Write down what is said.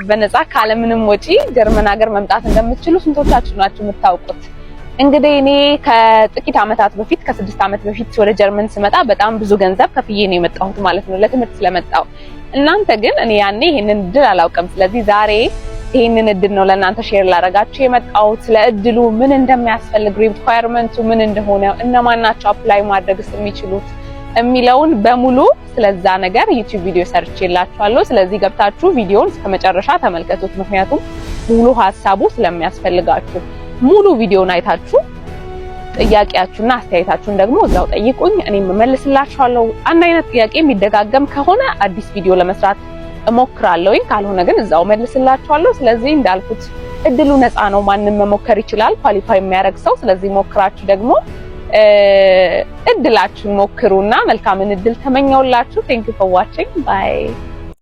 በነፃ ካለምንም ወጪ ጀርመን ሀገር መምጣት እንደምትችሉ ስንቶቻችሁ ናችሁ የምታውቁት? እንግዲህ እኔ ከጥቂት አመታት በፊት ከ6 አመት በፊት ወደ ጀርመን ስመጣ በጣም ብዙ ገንዘብ ከፍዬ ነው የመጣሁት ማለት ነው ለትምህርት ስለመጣሁ። እናንተ ግን እኔ ያኔ ይሄንን እድል አላውቅም። ስለዚህ ዛሬ ይሄንን እድል ነው ለእናንተ ሼር ላደርጋችሁ የመጣሁት። ስለ እድሉ ምን እንደሚያስፈልግ ሪኳየርመንቱ ምን እንደሆነ እነማን ናቸው አፕላይ ማድረግስ የሚችሉት የሚለውን በሙሉ ስለዛ ነገር ዩቲዩብ ቪዲዮ ሰርቼላችኋለሁ። ስለዚህ ገብታችሁ ቪዲዮውን እስከመጨረሻ ተመልከቱት፣ ምክንያቱም ሙሉ ሐሳቡ ስለሚያስፈልጋችሁ። ሙሉ ቪዲዮውን አይታችሁ ጥያቄያችሁና አስተያየታችሁን ደግሞ እዛው ጠይቁኝ፣ እኔም እመልስላችኋለሁ። አንድ አይነት ጥያቄ የሚደጋገም ከሆነ አዲስ ቪዲዮ ለመስራት እሞክራለሁኝ፣ ካልሆነ ግን እዛው መልስላችኋለሁ። ስለዚህ እንዳልኩት እድሉ ነፃ ነው፣ ማንንም መሞከር ይችላል ኳሊፋይ የሚያደርግ ሰው። ስለዚህ ሞክራችሁ ደግሞ እድላችሁን ሞክሩና መልካምን እድል ተመኘውላችሁ። ቴንክ ዩ ፎር ዋቺንግ ባይ